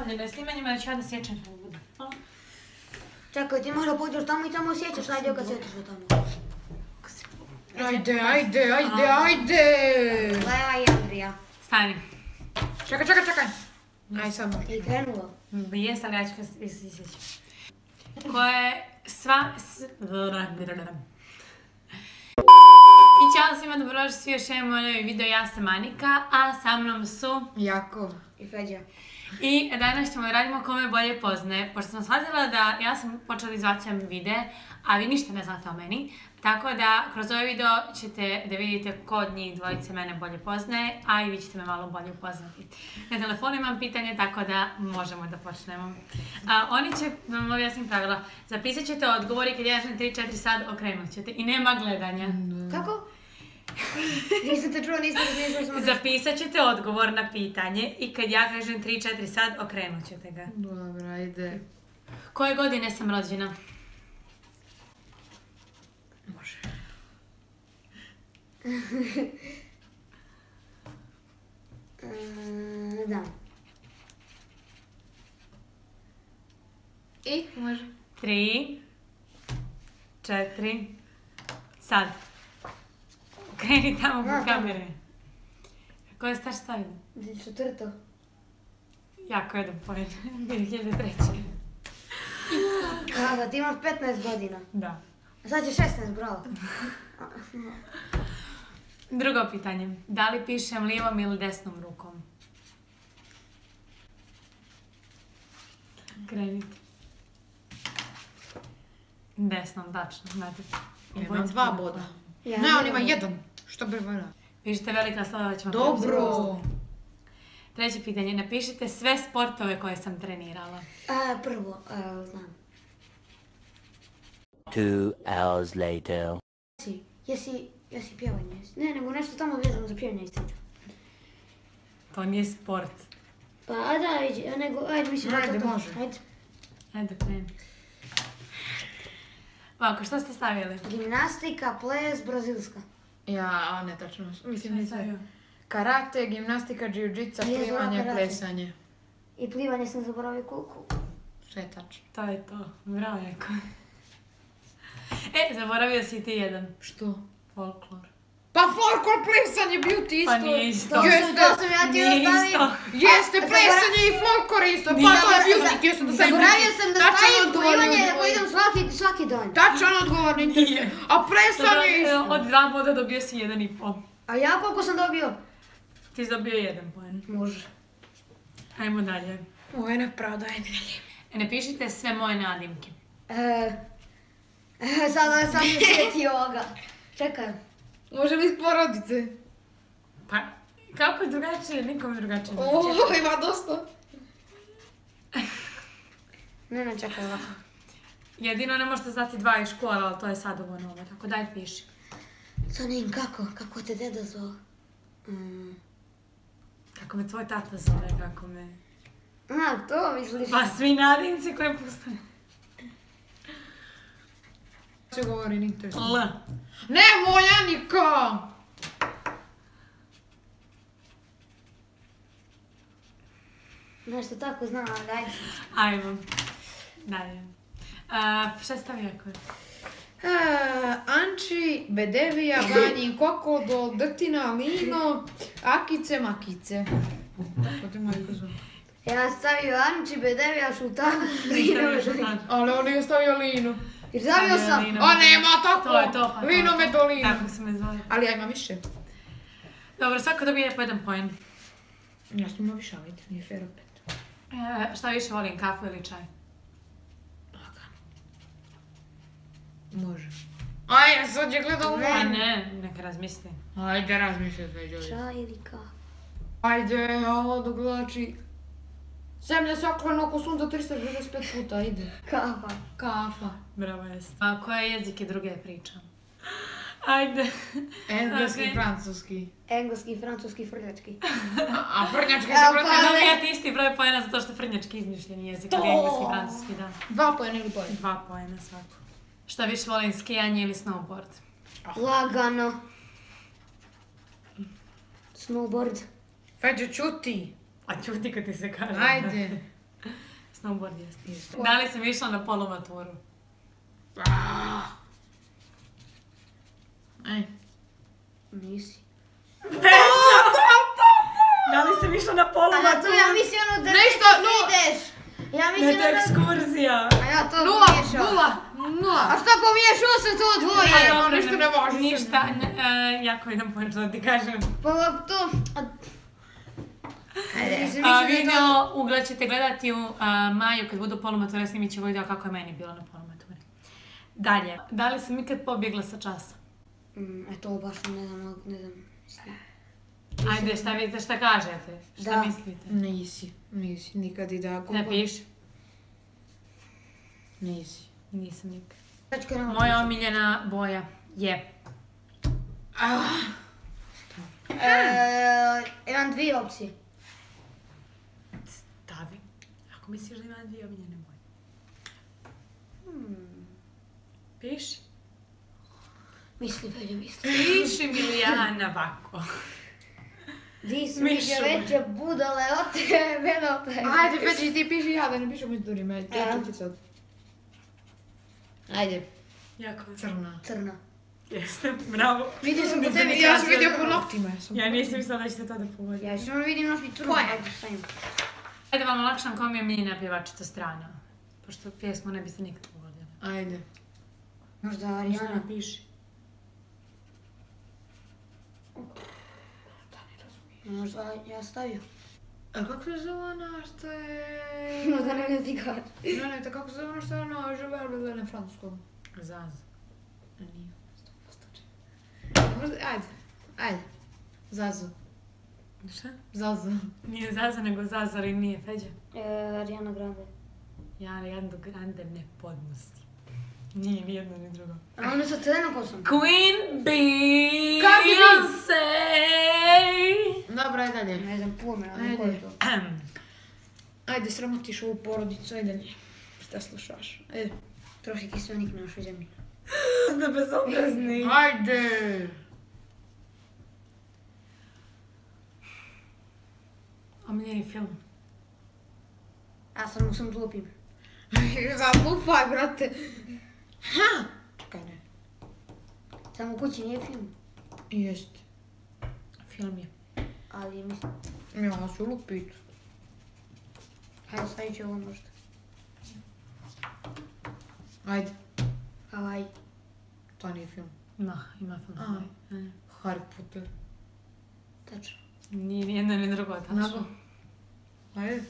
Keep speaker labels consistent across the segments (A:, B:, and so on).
A: ostavljeno snimanjima da ću ja da sjećam to bude.
B: Čekaj, ti možda pođeš tamo i tamo sjećaš, ajde kad sjetiš do tamo.
C: Ajde!
B: Leva i Andrija.
A: Stani.
C: Čekaj. Aj sad možda.
B: I krenulo.
A: Jes, ali ja ću kad sjećam. Koja je sva... I ćao svima, dobrodošli svi još jedan moj video, ja sam Anika, a sa mnom su...
C: Jakov.
B: I Feđa.
A: I danas ćemo da radimo ko me bolje poznaje, pošto sam shvatila da ja sam počela izbacujam videe, a vi ništa ne znate o meni, tako da kroz ovaj video ćete da vidite ko od njih dvojice mene bolje poznaje, a i vi ćete me malo bolje upoznati. Na telefonu imam pitanje, tako da možemo da počnemo. Oni će, da vam objasnim pravila, zapisat ćete odgovori kad ja kažem 3-4 sad okrenut ćete i nema gledanja.
B: Kako? Nisam te čula, nisam razmišljala.
A: Zapisat ćete odgovor na pitanje i kad ja kažem 3-4 sad okrenut ćete ga.
C: Dobro, ajde.
A: Koje godine sam rođena?
C: Može.
B: Da.
C: I? Može.
A: 3, 4, sad. Kreni tamo kod kamere. Ko je star stavio?
B: 2004.
A: Jako jedan pored. 2003.
B: Da, ti imaš 15 godina.
A: Da.
B: A sad će 16, bravo.
A: Drugo pitanje. Da li pišem lijevom ili desnom rukom? Krenite. Desnom, tačno. Znate.
C: Imam 2 boda. Ne, on ima 1. Što bi vara?
A: Pišite velika slova da ću vam
C: Dobro.
A: Treće pitanje. Napišite sve sportove koje sam trenirala.
B: Prvo, znam.
D: 2 hours later.
B: Jesi pjevanje? Ne, nego nešto tamo vezano za pjevanje ističu.
A: To nije sport.
B: Pa, da, ajde, mislim da
C: Ajde,
B: to.
C: može.
A: Ajde, kreni. Ovako, što ste stavili?
B: Gimnastika, ples, brazilska.
C: Ja, ne tačno. Mislim, ni sve. Karate, gimnastika, jiu-jitsu, plivanje, plesanje.
B: I plivanje sam zaboravio koliko.
C: Sve je tačno.
A: To je to. Bravo, Jako. Zaboravio si ti jedan.
C: Što?
A: Folklor.
C: Pa folklor plesanje bio ti isto.
A: Pa nije isto.
B: To sam ja ti
A: Nije
B: ostavio.
A: isto.
C: Jeste, plesanje i folklor isto. Pa to je bio ti, jesam da stavim.
B: Zaboravio sam da stavim plivanje, nego idem svaki dan.
C: Tačan odgovor, ne interesuje. A plesanje isto.
A: Od 2 boda dobio si 1,5.
B: A ja koliko sam dobio?
A: Ti si dobio 1 poen.
B: Može.
A: Ajmo dalje.
C: Ovo je nepravda, ajde dalje.
A: Napišite sve moje nadimke.
B: Sad sam mi sjetio ovoga. Čekaj.
C: Može li iz porodice?
A: Pa, kako je drugačije? Nikom je drugačije.
C: Ima dosta.
B: Ne, čekaj ovako.
A: Jedino ne možete znati 2 iz škola, ali to je sad ovo novo, tako daj piši.
B: Sonin, kako te deda zvao?
A: Kako me tvoj tata zove, kako me...
B: To misliš?
A: Pa svi nadimci koje postoje.
C: Se govori, nije to.
A: L.
C: Nemoj, Anika!
B: Nešto tako znam, ali ajde.
A: Ajmo. Dalje. Šta stavi Jako?
C: Anči, Bedevija, Banji, Kokodo, Drtina, Lino, Akice, Makice. Tako te moji pozvao.
B: Ja stavio Anči, Bedevija, Šutana, Lino.
C: Ali on je stavio Lino.
B: Jer stavio sam.
C: A nema tako!
A: To je to, pa to.
C: Lino me to Lino.
A: Tako se me zvali.
C: Ali ja imam više.
A: Dobro, svako dobije po 1 poen.
C: Ja sam imao više, ali nije fair opet.
A: Šta više volim, kafu ili čaj?
C: Može. Ajde, sad je gledao u
A: Pa
C: mene.
A: ne, neka razmisli.
C: Ajde, razmišljaj sve, Đorđe.
B: Čaj ili kafa?
C: Ajde, ovo doglači. Zemlja se okrene oko sunca 365 puta, ide.
B: Kafa.
C: Kafa.
A: Bravo jest. A koje jezike druge pričam? Ajde.
C: Engleski,
A: Okej.
C: francuski.
B: Engleski, francuski, frljački.
C: A frnjački se
B: Evo,
C: protiv...
B: pa-
A: Dobijate isti broj poena zato što je frnjački izmišljeni jezik, ali engleski, francuski, da.
C: 2 pojene ili pojene?
A: 2 poena svako. Šta više volim, skijanje ili snowboard?
B: Lagano. Snowboard.
C: Feđo, čuti.
A: A čuti kad ti se kaže.
C: Ajde.
A: Snowboard jeste. Da li sam išla na polumaturu?
C: Aj.
B: Nisi.
A: Da li sam išla na
B: A
A: polumaturu?
B: to ja mislim ono da
C: Nešto,
B: ideš. Ja
A: Ne,
B: mislim
A: to je
B: da...
A: ekskurzija.
B: A ja to
C: Nula,
B: pomiješao.
C: nula.
B: A šta pomiješao se to dvoje?
C: dobro, ništa ne može.
A: Ništa, jako jedan point da ti kažem.
B: Pa to... Ajde.
A: Video ugla ćete gledati u maju kad budu polumature, snimit ću video kako je meni bilo na polumaturi. Dalje, da li sam ikad pobjegla sa časa?
B: To baš ne znam.
A: Ajde, šta vidite, šta kažete? Šta
B: Da.
A: mislite?
C: Nisi nikad i da...
A: Ne piši?
C: Nisi.
A: Nisam nikad.
B: Tačka nema.
A: Moja omiljena boja je...
B: Imam dvije opcije.
A: Stavi. Ako misliš da ima dvije omiljene boje. Piši.
B: Misli, Velja, misli.
A: Piši, Milijana, ovako.
B: Di su
A: Mišo.
B: mi veće budale od tebe, od tebe.
C: Ajde, Peđi, ti piši ja da ne pišem iz durima. Ja ću ti sad. Ajde,
A: Jako.
C: crna.
B: Crna.
A: Jeste, bravo.
B: Vidio sam po
A: Nisam
B: tebi.
A: ni
C: Ja sam
A: mislila
C: vidio
A: da-
C: po noktima.
A: Ja nisam mislila da ćete to da pogodite.
B: Ja samo vidim noći crnu.
C: Koja?
B: Ajde, stavim.
A: Ajde vam olakšam kom je omiljena pjevačica strana. Pošto pjesmu ne biste nikad pogodili.
C: Ajde.
B: Možda
A: Šta
B: Arijana.
A: napiši?
B: Možda ja stavio.
C: A kako se zove ona što je...
B: Možda ne ti kaži.
C: Ne, to kako se zove ona što je ona živela na francuskom?
A: Zaz.
C: Nije. Možda, ajde. Zazu.
A: Šta?
C: Zazu.
A: Nije Zaza, nego Zaza, ali nije Feđa.
B: Arijana Grande.
A: Ja Ariana Grande ne podnosim. Nije ni jedno ni drugo.
B: A ona sa crvenom kosom.
A: Queen Bee!
C: Cardi B!
A: Beyoncé!
C: Dobro, ajde dalje.
B: Ne znam pojma, ne ko je to.
C: Ajde, sramotiš ovu porodicu, ajde dalje. Šta slušaš? Ajde.
B: Troši kiselnik na našoj zemlji.
A: Ste bezobrazni.
C: Ajde!
A: Omiljeni film.
B: Ja sam sam glupim.
C: Zalupaj, brate. Ha! Čekaj, ne.
B: Samo u kući nije film.
C: Jest.
A: Film je.
B: Ali mislim...
C: Ja ću lupit.
B: Hajde, stavit ću ovo možda.
C: Ajde.
B: Havaj.
C: To nije film.
A: Ima film.
C: A.
A: Ne.
C: Harry Potter.
B: Tačno.
A: Nije ni jedno ni drugo,
C: Nako.
A: tačno.
C: Ajde.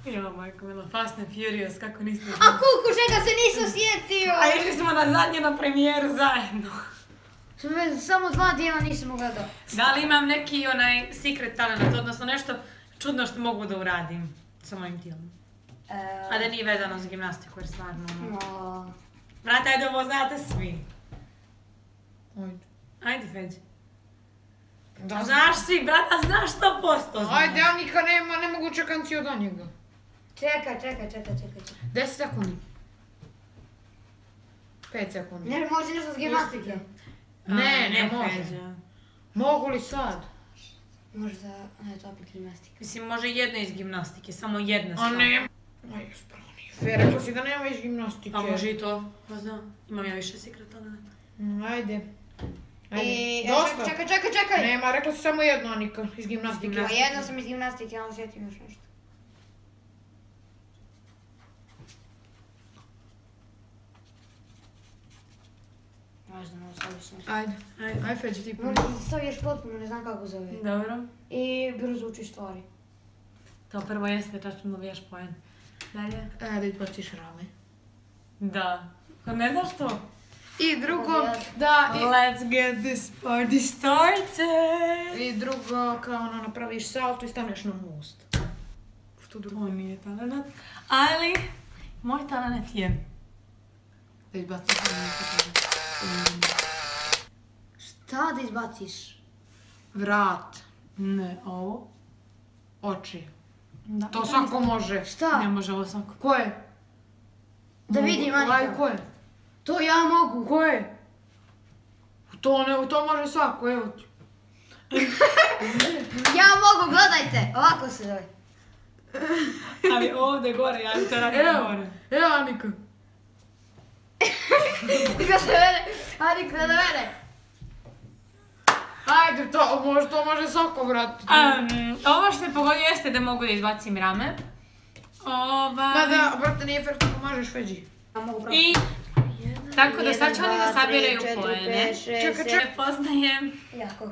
A: Jo, majko mila, Fast and Furious, kako niste...
B: A kuku, čega se nisam sjetio!
A: A išli smo na zadnje na premijeru zajedno.
B: Samo 2 dijela nisam gledao.
A: Da li imam neki onaj secret talent, odnosno nešto čudno što mogu da uradim sa mojim tijelom? A da nije vezano za gimnastiku, jer stvarno... Brate, ajde, ovo znate svi.
C: Ajde.
A: Ajde, Feđi.
C: Da,
A: Znaš svi, brata, znaš 100% znaš.
C: Ajde, ja nikad nema nemoguća kancija od njega.
B: Čekaj.
C: 10 sekundi. 5 sekundi.
B: Ne, može nešto s gimnastike.
C: Ne može.
A: Feđa.
C: Mogu li sad?
B: Možda, ne, to opet gimnastika.
A: Mislim, može jedna iz gimnastike, samo jedna
C: A
A: stvar.
C: ne. Aj, spravo nije fair, rekla si da nema iz gimnastike.
A: Pa može i to, pa znam. Imam ja više secret talenta.
C: Ajde. Ajde.
B: Dosta. Čekaj.
C: Nema, rekla si samo jedno, Anika, iz gimnastike.
B: A jedno sam iz gimnastike, ali sjetim još nešto. Možda ne staviš nešto.
C: Ajde.
A: Ajde.
C: Ajde, Feđi, ti
B: Možda staviš potpuno, ne znam kako zove.
A: Dobro.
B: I brzo učiš stvari.
A: To prvo jeste, tačno dobijaš poen. Dalje?
C: Da izbaciš rame.
A: Da. Pa ne znaš to?
C: I drugo, da,
A: Let's get this party started!
C: i drugo, kao ono, napraviš salto i staneš na most. Što drugo?
A: To nije talent. Ali, moj talent je...
C: Da izbaciš rame.
B: Šta da izbaciš?
C: Vrat,
A: Ne, ovo.
C: oči.
A: Da.
C: To svako može.
B: Šta?
A: Ne može ovo svako.
C: Ko je?
B: Da vidim,
C: Aj,
B: Anika.
C: ko je?
B: To ja mogu.
C: Ko je? To može svako, evo ti.
B: Ja mogu, gledajte. Ovako se zove.
A: Ali ovdje gore, ja to radim gore.
C: Evo Anika.
B: Niko se mene, Anik ne mene.
C: Ajde, to može svako vratiti.
A: Ovo što je pogodio jeste da mogu da izbacim rame.
C: Da, brate, nije fair, kako mažeš veđi.
A: I tako da sad će oni da sabiraju
B: 1, 2, 3, 4,
A: poene.
B: 5, 6,
A: Ne poznajem,
B: Jako.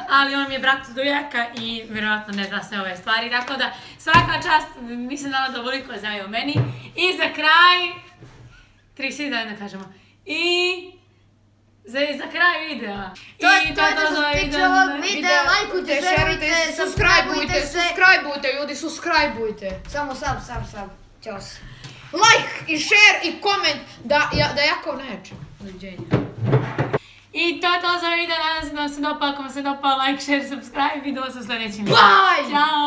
A: ali on mi je brat od ujaka i vjerojatno ne zna sve ove stvari. Tako da svaka čast, mislim da ono dovoliko znaju o meni. I za kraj, svi zajedno kažemo. Za kraj videa.
B: To je to što se tiče ovog videa, lajkujte, šerujte,
C: subscribeujte, ljudi, subscribeujte.
B: Samo sub, čos.
C: Like i share i koment da jako neče. Doviđenja.
A: I to je to za video, nadam se da vam se dopalo, ako vam se dopalo, like, share, subscribe, vidimo se u sljedećem videu.
C: Bye!
A: Ćao!